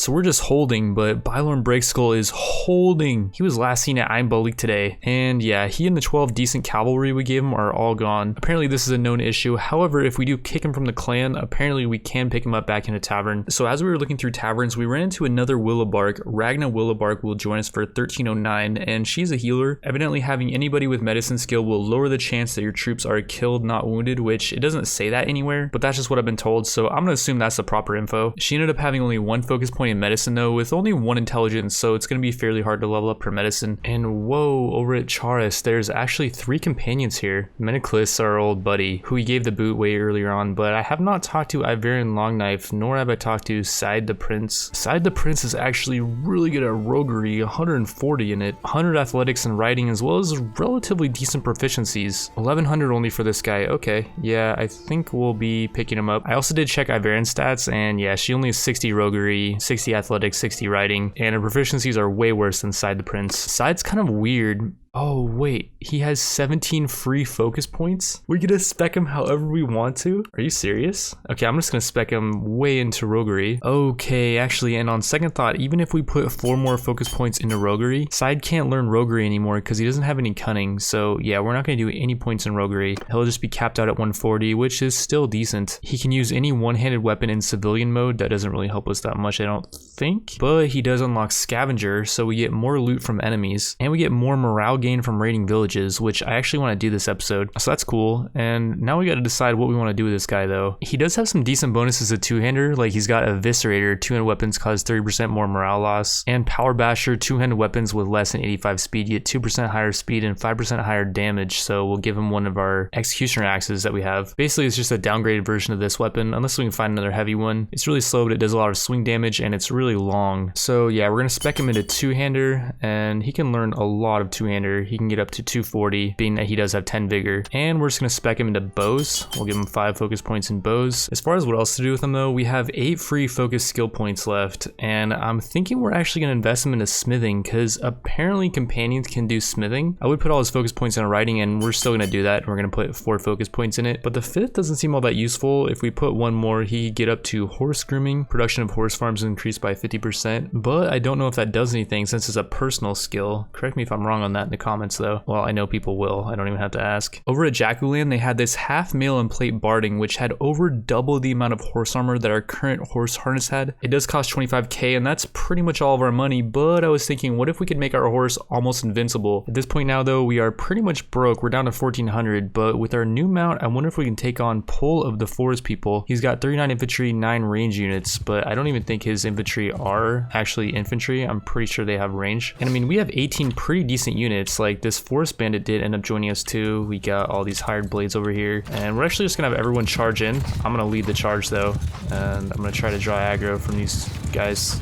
So we're just holding, but Bannerlord Breakskull is holding. He was last seen at Einbolik today. And yeah, he and the 12 decent cavalry we gave him are all gone. Apparently this is a known issue. However, if we do kick him from the clan, apparently we can pick him up back in a tavern. So as we were looking through taverns, we ran into another Willowbark. Ragna Willowbark will join us for 1309, and she's a healer. Evidently having anybody with medicine skill will lower the chance that your troops are killed, not wounded, which it doesn't say that anywhere, but that's just what I've been told, so I'm gonna assume that's the proper info. She ended up having only one focus point in medicine though, with only one intelligence, so it's gonna be fairly hard to level up her medicine. And whoa, over at Charis, there's actually 3 companions here. Menaclis, our old buddy, who we gave the boot way earlier on, but I have not talked to Iverian Longknife, nor have I talked to Side the Prince. Side the Prince is actually really good at roguery, 140 in it, 100 athletics and riding, as well as relatively decent proficiencies. 1100 only for this guy. Okay, yeah, I think we'll be picking him up. I also did check Iverian's stats, and yeah, she only has 60 roguery, 60 athletics, 60 riding, and her proficiencies are way worse than Side the Prince. Side's kind of weird. Oh wait, he has 17 free focus points? We're gonna spec him however we want to? Are you serious? Okay, I'm just gonna spec him way into roguery. Okay, actually, and on second thought, even if we put 4 more focus points into roguery, Side can't learn roguery anymore because he doesn't have any cunning. So yeah, we're not gonna do any points in roguery. He'll just be capped out at 140, which is still decent. He can use any one-handed weapon in civilian mode. That doesn't really help us that much, I don't think. But he does unlock Scavenger, so we get more loot from enemies, and we get more morale gain from raiding villages, which I actually want to do this episode, so that's cool. And now we got to decide what we want to do with this guy though. He does have some decent bonuses to two-hander, like he's got Eviscerator, 2-handed weapons cause 30% more morale loss, and Power Basher, 2-handed weapons with less than 85 speed get 2% higher speed and 5% higher damage, so we'll give him one of our Executioner axes that we have. Basically it's just a downgraded version of this weapon, unless we can find another heavy one. It's really slow, but it does a lot of swing damage, and it's really long. So yeah, we're gonna spec him into two-hander, and he can learn a lot of two-hander. He can get up to 240, being that he does have 10 vigor. And we're just gonna spec him into bows. We'll give him 5 focus points in bows. As far as what else to do with him though, we have 8 free focus skill points left, and I'm thinking we're actually gonna invest him into smithing, because apparently companions can do smithing. I would put all his focus points into riding, and we're still gonna do that. We're gonna put 4 focus points in it, but the 5th doesn't seem all that useful. If we put 1 more, he could get up to horse grooming. Production of horse farms is increased by 50%, but I don't know if that does anything since it's a personal skill. Correct me if I'm wrong on that in the comments though. Well, I know people will. I don't even have to ask. Over at Jaculan, they had this half mail and plate barding, which had over double the amount of horse armor that our current horse harness had. It does cost 25k, and that's pretty much all of our money, but I was thinking, what if we could make our horse almost invincible? At this point now though, we are pretty much broke. We're down to 1400, but with our new mount, I wonder if we can take on Pull of the Forest People. He's got 39 infantry, 9 range units, but I don't even think his infantry are actually infantry. I'm pretty sure they have range. And I mean, we have 18 pretty decent units. Like this Forest Bandit did end up joining us too. We got all these hired blades over here, and we're actually just gonna have everyone charge in. I'm gonna lead the charge though, and I'm gonna try to draw aggro from these guys.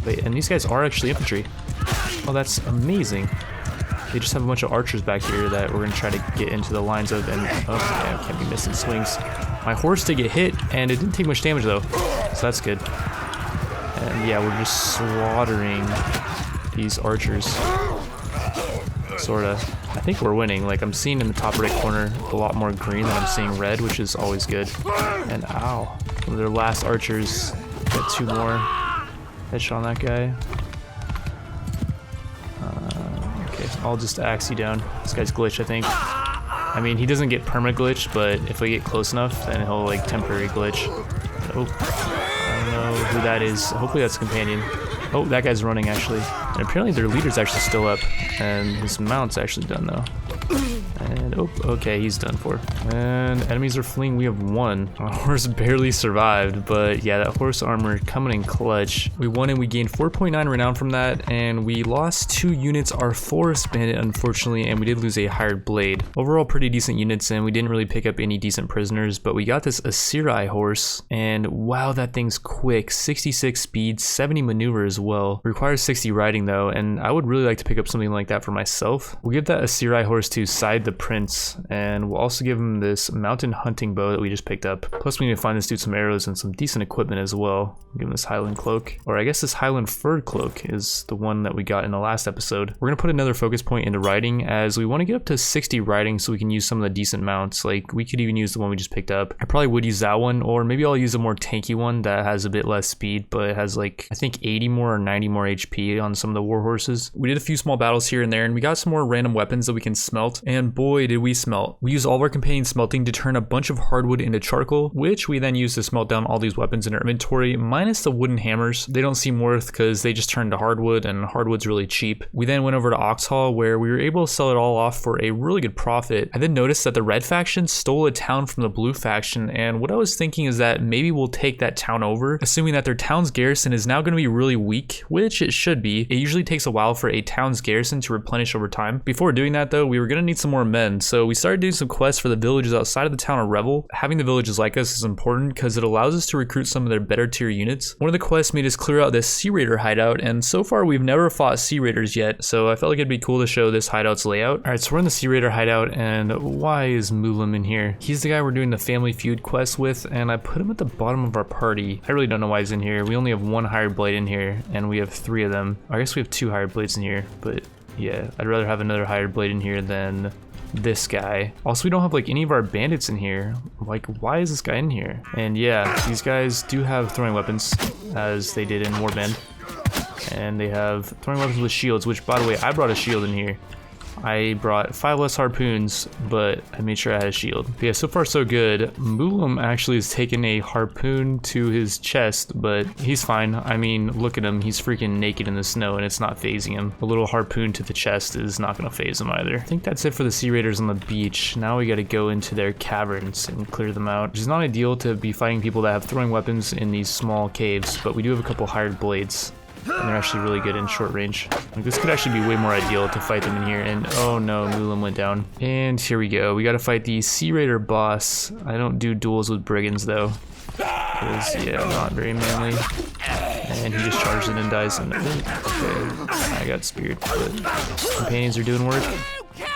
Wait, and these guys are actually infantry. Oh, that's amazing. They just have a bunch of archers back here that we're gonna try to get into the lines of, and oh yeah, I can't be missing swings. My horse did get hit, and it didn't take much damage though, so that's good. And yeah, we're just slaughtering these archers. Sorta. I think we're winning. Like, I'm seeing in the top right corner a lot more green than I'm seeing red, which is always good. And ow, one of their last archers got 2 more. Headshot on that guy. Okay, I'll just axe you down. This guy's glitched, I think. I mean, he doesn't get perma glitch, but if we get close enough, then he'll like temporary glitch. Oh, I don't know who that is. Hopefully that's a companion. Oh, that guy's running actually. And apparently their leader's actually still up, and his mount's actually done though. And oh, okay, he's done for. And enemies are fleeing. We have 1. Our horse barely survived, but yeah, that horse armor coming in clutch. We won, and we gained 4.9 renown from that, and we lost 2 units. Our Forest Bandit, unfortunately, and we did lose a hired blade. Overall, pretty decent units, and we didn't really pick up any decent prisoners, but we got this Assyri horse, and wow, that thing's quick. 66 speed, 70 maneuver as well. Requires 60 riding though, and I would really like to pick up something like that for myself. We'll give that Assyri horse to Side the Prince. weapons, and we'll also give him this mountain hunting bow that we just picked up. Plus we need to find this dude some arrows and some decent equipment as well. Give him this Highland cloak, or I guess this Highland fur cloak is the one that we got in the last episode. We're gonna put another focus point into riding, as we want to get up to 60 riding so we can use some of the decent mounts. Like we could even use the one we just picked up. I probably would use that one, or maybe I'll use a more tanky one that has a bit less speed, but it has like I think 80 more or 90 more HP on some of the war horses. We did a few small battles here and there, and we got some more random weapons that we can smelt, and boy did we smelt. We used all of our companion smelting to turn a bunch of hardwood into charcoal, which we then use to smelt down all these weapons in our inventory, minus the wooden hammers. They don't seem worth because they just turn to hardwood, and hardwood's really cheap. We then went over to Oxhall, where we were able to sell it all off for a really good profit. I then noticed that the red faction stole a town from the blue faction, and what I was thinking is that maybe we'll take that town over, assuming that their town's garrison is now going to be really weak, which it should be. It usually takes a while for a town's garrison to replenish over time. Before doing that though, we were going to need some more men, so we started doing some quests for the villages outside of the town of Revel. Having the villages like us is important because it allows us to recruit some of their better tier units. One of the quests made us clear out this Sea Raider hideout, and so far we've never fought Sea Raiders yet, so I felt like it'd be cool to show this hideout's layout. Alright, so we're in the Sea Raider hideout, and why is Mulim in here? He's the guy we're doing the Family Feud quest with, and I put him at the bottom of our party. I really don't know why he's in here. We only have one hired blade in here, and we have 3 of them. I guess we have 2 hired blades in here, but yeah, I'd rather have another hired blade in here than this guy. Also, we don't have like any of our bandits in here. Like, why is this guy in here? And yeah, these guys do have throwing weapons, as they did in Warband, and they have throwing weapons with shields, which by the way, I brought a shield in here. I brought 5 less harpoons, but I made sure I had a shield. But yeah, so far so good. Mulim actually has taken a harpoon to his chest, but he's fine. I mean, look at him. He's freaking naked in the snow, and it's not phasing him. A little harpoon to the chest is not going to phase him either. I think that's it for the Sea Raiders on the beach. Now we got to go into their caverns and clear them out, which is not ideal to be fighting people that have throwing weapons in these small caves, but we do have a couple hired blades. And they're actually really good in short range. Like, this could actually be way more ideal to fight them in here. And oh no, Mulim went down. And here we go. We got to fight the Sea Raider boss. I don't do duels with brigands though, because yeah, I'm not very manly. And he just charges it and dies. And okay, I got speared. But companions are doing work.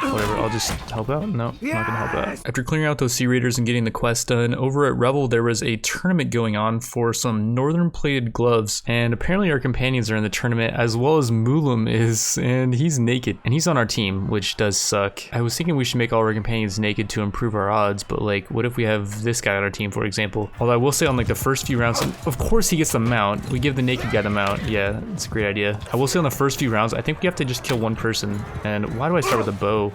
Whatever, I'll just help out? No, I'm not gonna help out. After clearing out those Sea Raiders and getting the quest done, over at Revel there was a tournament going on for some northern plated gloves, and apparently our companions are in the tournament as well as Mulim is, and he's naked. And he's on our team, which does suck. I was thinking we should make all our companions naked to improve our odds, but like, what if we have this guy on our team, for example? Although I will say on like the first few rounds, of course he gets the mount. We give the naked guy the mount. Yeah, it's a great idea. I will say on the first few rounds, I think we have to just kill one person. And why do I start with a bow?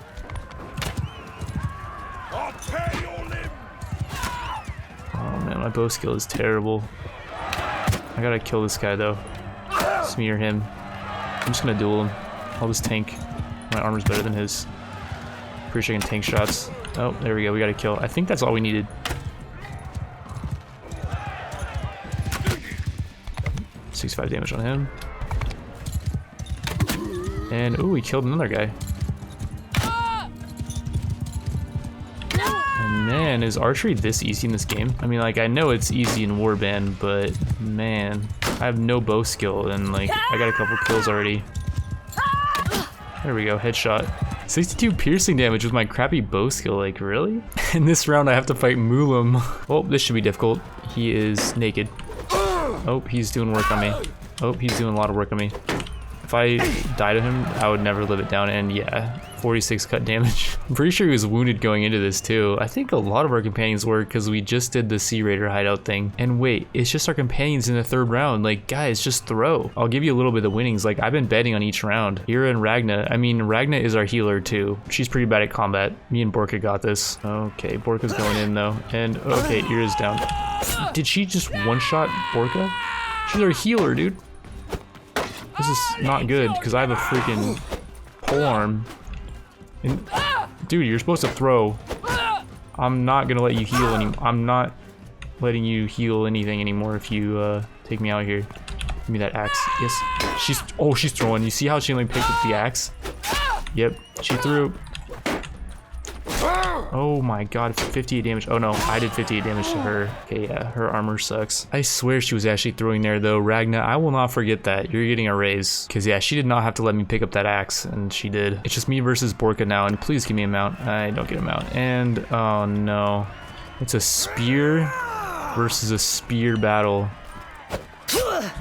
Oh man, my bow skill is terrible. I gotta kill this guy though. Smear him. I'm just gonna duel him. I'll just tank. My armor's better than his. Pretty sure I can tank shots. Oh, there we go. We got to kill. I think that's all we needed. $65 damage on him. And ooh, we killed another guy. And man, is archery this easy in this game? I mean, like, I know it's easy in Warband, but man, I have no bow skill, and like, I got a couple kills already. There we go, headshot. 62 piercing damage with my crappy bow skill, like, really? In this round, I have to fight Mulim. Oh, this should be difficult. He is naked. Oh, he's doing work on me. Oh, he's doing a lot of work on me. If I die to him, I would never live it down, and yeah, 46 cut damage. I'm pretty sure he was wounded going into this too. I think a lot of our companions were, because we just did the Sea Raider hideout thing. And wait, it's just our companions in the third round. Like, guys, just throw. I'll give you a little bit of winnings. Like, I've been betting on each round. Ira and Ragna. I mean, Ragna is our healer too. She's pretty bad at combat. Me and Borka got this. Okay, Borka's going in though. And okay, Ira's down. Did she just one-shot Borka? She's our healer, dude. This is not good, because I have a freaking polearm. And, dude, you're supposed to throw. I'm not gonna let you heal anymore. I'm not letting you heal anything anymore if you take me out here. Give me that axe. Yes. She's throwing. You see how she only picked up the axe? Yep. She threw. Oh my god, 58 damage. Oh no, I did 58 damage to her. Okay, yeah, her armor sucks. I swear she was actually throwing there though. Ragna, I will not forget that. You're getting a raise. Because yeah, she did not have to let me pick up that axe, and she did. It's just me versus Borka now, and please give me a mount. I don't get a mount. And oh no. It's a spear versus a spear battle.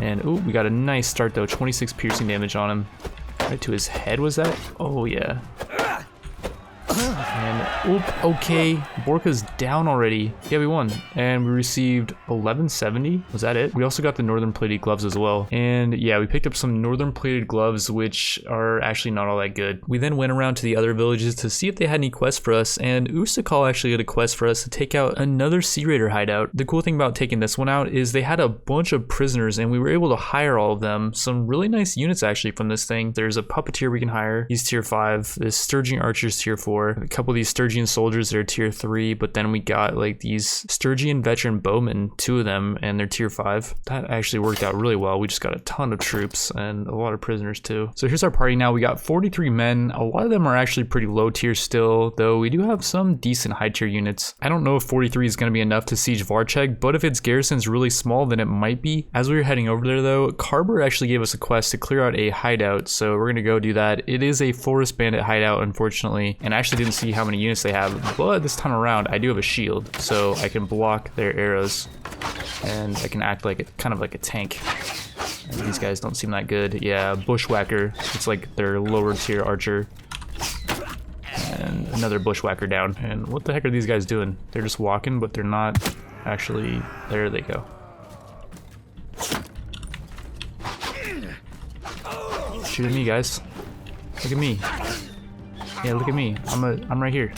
And ooh, we got a nice start though. 26 piercing damage on him. Right to his head, was that? Oh yeah. And oop, okay, Borka's down already. Yeah, we won. And we received 1170. Was that it? We also got the northern plated gloves as well. And yeah, we picked up some northern plated gloves, which are actually not all that good. We then went around to the other villages to see if they had any quests for us, and Ustakal actually had a quest for us to take out another Sea Raider hideout. The cool thing about taking this one out is they had a bunch of prisoners, and we were able to hire all of them. Some really nice units actually from this thing. There's a puppeteer we can hire. He's tier 5. This Sturgian archer's tier 4. A couple of these Sturgian soldiers, they're tier 3, but then we got like these Sturgian veteran bowmen, 2 of them, and they're tier 5. That actually worked out really well. We just got a ton of troops and a lot of prisoners too. So here's our party now. We got 43 men. A lot of them are actually pretty low tier still, though we do have some decent high tier units. I don't know if 43 is going to be enough to siege Varcheg, but if its garrison's really small, then it might be. As we were heading over there though, Carver actually gave us a quest to clear out a hideout, so we're going to go do that. It is a forest bandit hideout, unfortunately, and I actually didn't see how many units they have, but this time around I do have a shield, so I can block their arrows and I can act like kind of like a tank. And these guys don't seem that good. Yeah, bushwhacker, it's like their lower tier archer, and another bushwhacker down. And what the heck are these guys doing? They're just walking, but they're not actually. There they go. Shoot at me, guys. Look at me. Yeah, look at me. I'm right here.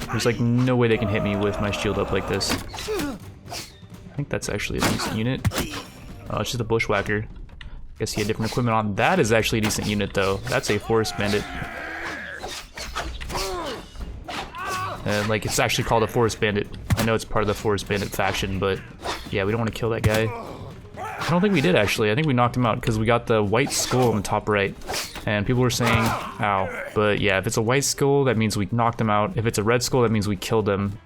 There's like no way they can hit me with my shield up like this. I think that's actually a decent unit. Oh, it's just a bushwhacker. Guess he had different equipment on. That is actually a decent unit though. That's a forest bandit. And like, it's actually called a forest bandit. I know it's part of the forest bandit faction, but yeah, we don't want to kill that guy. I don't think we did actually. I think we knocked him out because we got the white skull on the top right. And people were saying, ow. But yeah, if it's a white skull, that means we knocked him out. If it's a red skull, that means we killed him.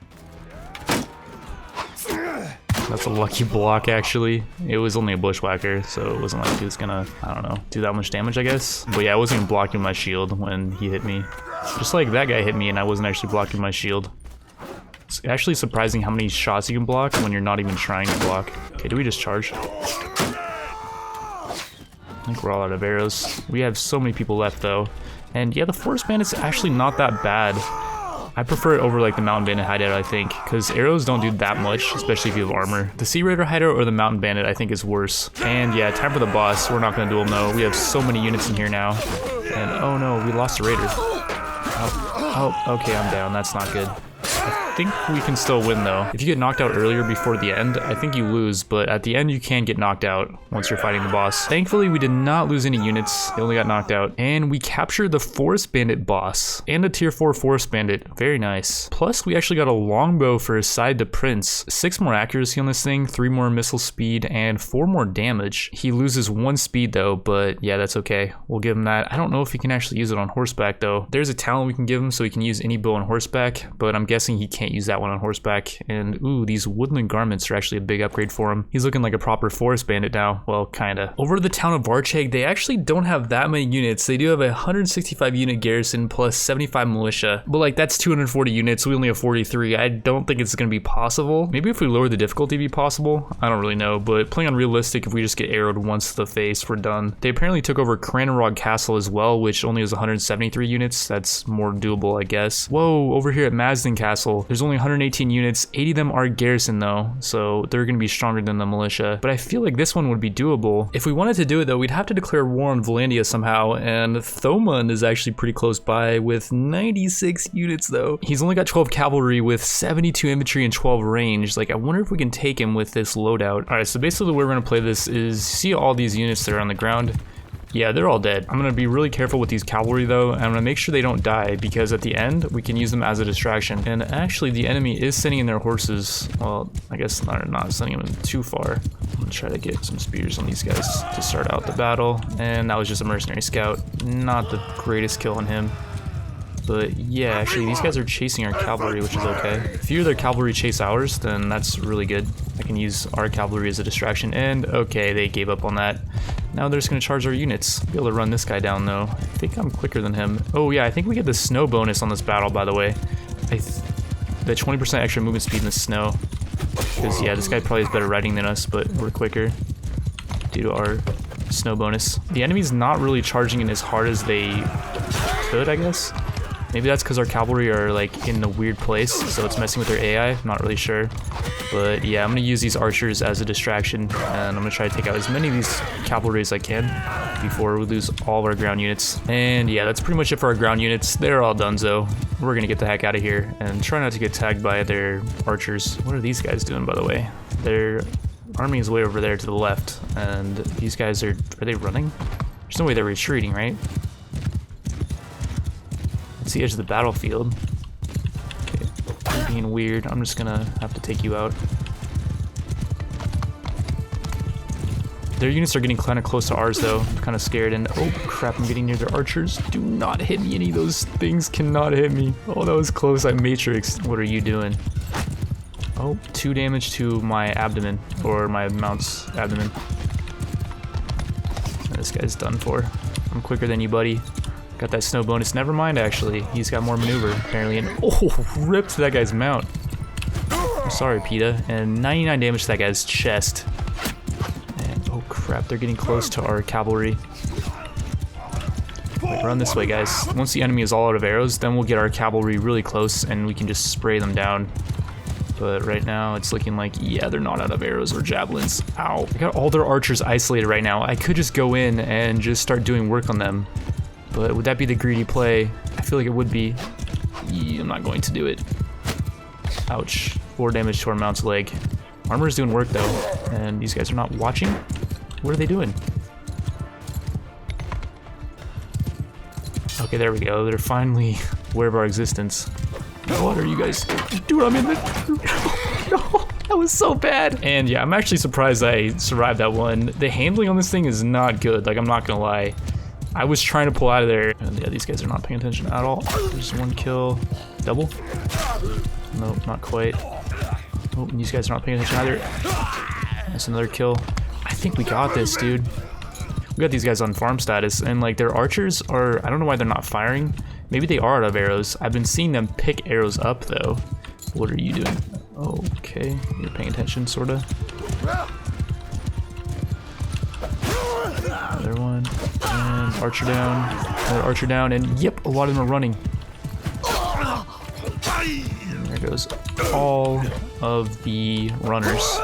That's a lucky block, actually. It was only a bushwhacker, so it wasn't like he was gonna, I don't know, do that much damage, I guess. But yeah, I wasn't even blocking my shield when he hit me. Just like that guy hit me and I wasn't actually blocking my shield. It's actually surprising how many shots you can block when you're not even trying to block. Okay, do we just charge? I think we're all out of arrows. We have so many people left though. And yeah, the forest bandit's actually not that bad. I prefer it over like the mountain bandit hideout, I think, because arrows don't do that much, especially if you have armor. The Sea Raider hideout or the mountain bandit, I think, is worse. And yeah, time for the boss. We're not gonna duel, no. We have so many units in here now. And oh no, we lost a raider. Oh, okay, I'm down. That's not good. I think we can still win though. If you get knocked out earlier before the end, I think you lose, but at the end you can get knocked out once you're fighting the boss. Thankfully, we did not lose any units. They only got knocked out. And we captured the Forest Bandit boss and a tier 4 Forest Bandit. Very nice. Plus, we actually got a longbow for his side to Prince. 6 more accuracy on this thing, 3 more missile speed, and 4 more damage. He loses 1 speed though, but yeah, that's okay. We'll give him that. I don't know if he can actually use it on horseback though. There's a talent we can give him so he can use any bow on horseback, but I'm guessing he can't use that one on horseback. And ooh, these woodland garments are actually a big upgrade for him. He's looking like a proper forest bandit now. Well, kinda. Over to the town of Varcheg, they actually don't have that many units. They do have a 165 unit garrison plus 75 militia, but like that's 240 units. We only have 43. I don't think it's gonna be possible. Maybe if we lower the difficulty, it'd be possible. I don't really know, but playing on realistic, if we just get arrowed once to the face, we're done. They apparently took over Cranrog Castle as well, which only has 173 units. That's more doable, I guess. Whoa, over here at Masden Castle, there's only 118 units. 80 of them are garrison though, so they're gonna be stronger than the militia. But I feel like this one would be doable. If we wanted to do it though, we'd have to declare war on Vlandia somehow, and Thomund is actually pretty close by with 96 units though. He's only got 12 cavalry with 72 infantry and 12 range. Like, I wonder if we can take him with this loadout. All right, so basically the way we're gonna play this is see all these units that are on the ground. Yeah, they're all dead. I'm gonna be really careful with these cavalry though, and I'm gonna make sure they don't die, because at the end, we can use them as a distraction. And actually, the enemy is sending in their horses. Well, I guess not sending them too far. I'm gonna try to get some spears on these guys to start out the battle. And that was just a mercenary scout. Not the greatest kill on him. But yeah, actually these guys are chasing our cavalry, which is okay. If few of their cavalry chase ours, then that's really good. I can use our cavalry as a distraction, and okay, they gave up on that. Now they're just gonna charge our units. Be able to run this guy down though. I think I'm quicker than him. Oh yeah, I think we get the snow bonus on this battle, by the way. The 20% extra movement speed in the snow. Because yeah, this guy probably has better riding than us, but we're quicker due to our snow bonus. The enemy's not really charging in as hard as they could, I guess. Maybe that's because our cavalry are like in a weird place, so it's messing with their AI. I'm not really sure. But yeah, I'm gonna use these archers as a distraction, and I'm gonna try to take out as many of these cavalry as I can before we lose all of our ground units. And yeah, that's pretty much it for our ground units. They're all done, so we're gonna get the heck out of here and try not to get tagged by their archers. What are these guys doing, by the way? Their army is way over there to the left, and these guys are they running? There's no way they're retreating, right? It's the edge of the battlefield. Okay, you're being weird. I'm just gonna have to take you out. Their units are getting kind of close to ours though. I'm kind of scared, and oh crap, I'm getting near their archers. Do not hit me, any of those things cannot hit me. Oh, that was close, I matrixed. What are you doing? Oh, 2 damage to my abdomen, or my mount's abdomen. This guy's done for. I'm quicker than you, buddy. Got that snow bonus. Never mind, actually. He's got more maneuver, apparently. And oh, ripped that guy's mount. I'm sorry, PETA. And 99 damage to that guy's chest. And oh crap, they're getting close to our cavalry. Wait, run this way, guys. Once the enemy is all out of arrows, then we'll get our cavalry really close and we can just spray them down. But right now, it's looking like, yeah, they're not out of arrows or javelins. Ow. I got all their archers isolated right now. I could just go in and just start doing work on them. But would that be the greedy play? I feel like it would be. I'm not going to do it. Ouch. 4 damage to our mount's leg. Armor's doing work though, and these guys are not watching? What are they doing? Okay, there we go. They're finally aware of our existence. What are you guys doing? Dude, I'm in the... No, that was so bad. And yeah, I'm actually surprised I survived that one. The handling on this thing is not good, like I'm not gonna lie. I was trying to pull out of there. And yeah, these guys are not paying attention at all. There's 1 kill. Double? Nope, not quite. Oh, these guys are not paying attention either. That's another kill. I think we got this, dude. We got these guys on farm status, and like their archers are, I don't know why they're not firing. Maybe they are out of arrows. I've been seeing them pick arrows up though. What are you doing? Okay, you're paying attention, sorta. Another one, and archer down, another archer down, and yep, a lot of them are running. And there goes all of the runners.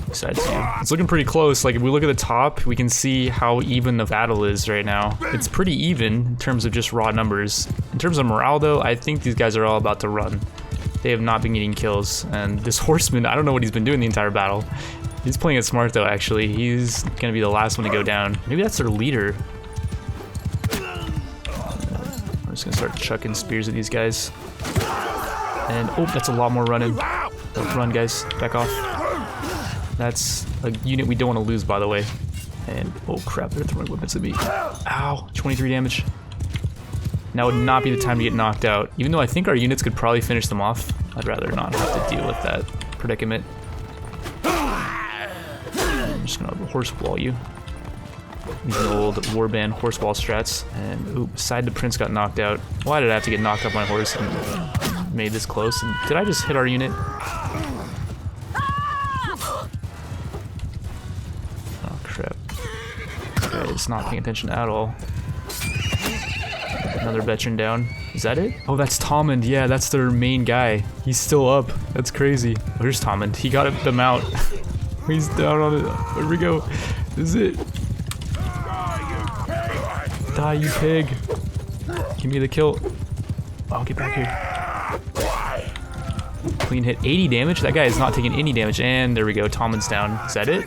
Besides you. It's looking pretty close. Like if we look at the top, we can see how even the battle is right now. It's pretty even in terms of just raw numbers. In terms of morale though, I think these guys are all about to run. They have not been getting kills, and this horseman, I don't know what he's been doing the entire battle. He's playing it smart though, actually. He's gonna be the last one to go down. Maybe that's their leader. I'm just gonna start chucking spears at these guys. And oh, that's a lot more running. Don't run, guys, back off. That's a unit we don't want to lose, by the way. And oh crap, they're throwing weapons at me. Ow, 23 damage. Now would not be the time to get knocked out. Even though I think our units could probably finish them off, I'd rather not have to deal with that predicament. I'm just gonna horseball you. These old warband horseball strats. And oops, side the prince got knocked out. Why did I have to get knocked off my horse and made this close? And did I just hit our unit? Oh crap. This guy is not paying attention at all. Another veteran down. Is that it? Oh, that's Tommen. Yeah, that's their main guy. He's still up. That's crazy. Oh, here's Tommen. He got them out. He's down on it. Where we go? This is it. Die, you pig. Give me the kill. Oh, get back here. Clean hit. 80 damage? That guy is not taking any damage. And there we go. Tommen's down. Is that it?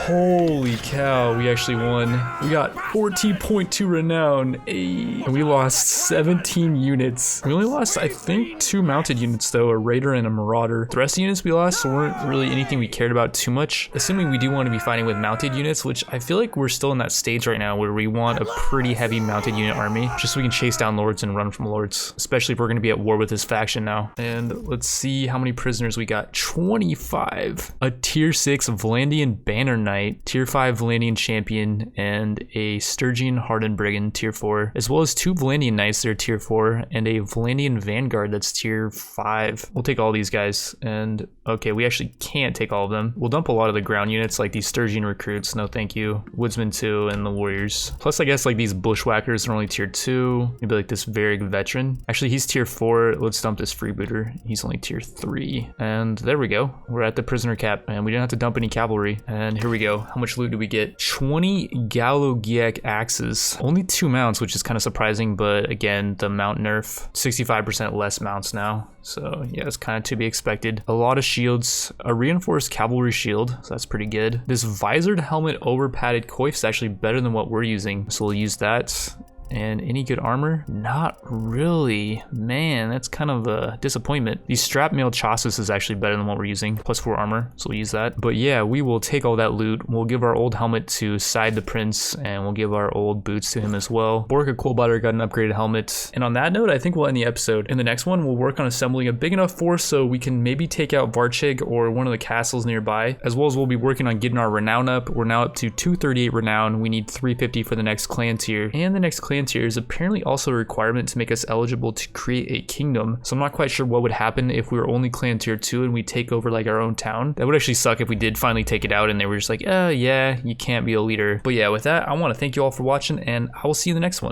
Holy cow, we actually won. We got 14.2 renown, and we lost 17 units. We only lost, I think, 2 mounted units though, a raider and a marauder. The rest of the units we lost weren't really anything we cared about too much, assuming we do want to be fighting with mounted units, which I feel like we're still in that stage right now where we want a pretty heavy mounted unit army, just so we can chase down lords and run from lords, especially if we're going to be at war with this faction now. And let's see how many prisoners we got. 25. A tier 6 Vlandian Banner Knight, tier 5 Vlandian Champion, and a Sturgian Hardened Brigand, tier 4, as well as 2 Vlandian Knights that are tier 4, and a Vlandian Vanguard that's tier 5. We'll take all these guys, and okay, we actually can't take all of them. We'll dump a lot of the ground units, like these Sturgian recruits, no thank you, Woodsman 2, and the Warriors. Plus, I guess like these Bushwhackers are only tier 2, maybe like this Varrig Veteran. Actually, he's tier 4, let's dump this Freebooter, he's only tier 3. And there we go, we're at the prisoner cap, and we didn't have to dump any cavalry. And here we go, how much loot do we get? 20 Galogiek axes, only 2 mounts, which is kind of surprising, but again, the mount nerf, 65% less mounts now. So yeah, it's kind of to be expected. A lot of shields, a reinforced cavalry shield, so that's pretty good. This visored helmet over padded coif is actually better than what we're using, so we'll use that. And any good armor? Not really. Man, that's kind of a disappointment. The strap mail chassis is actually better than what we're using. Plus 4 armor, so we'll use that. But yeah, we will take all that loot. We'll give our old helmet to Side the Prince, and we'll give our old boots to him as well. Borka Coldbladder got an upgraded helmet. And on that note, I think we'll end the episode. In the next one, we'll work on assembling a big enough force so we can maybe take out Varchig or one of the castles nearby, as well as we'll be working on getting our renown up. We're now up to 238 renown. We need 350 for the next clan tier. And the next clan tier is apparently also a requirement to make us eligible to create a kingdom. So I'm not quite sure what would happen if we were only clan tier 2 and we take over like our own town. That would actually suck if we did finally take it out and they were just like, yeah, you can't be a leader. But yeah, with that, I want to thank you all for watching, and I will see you in the next one.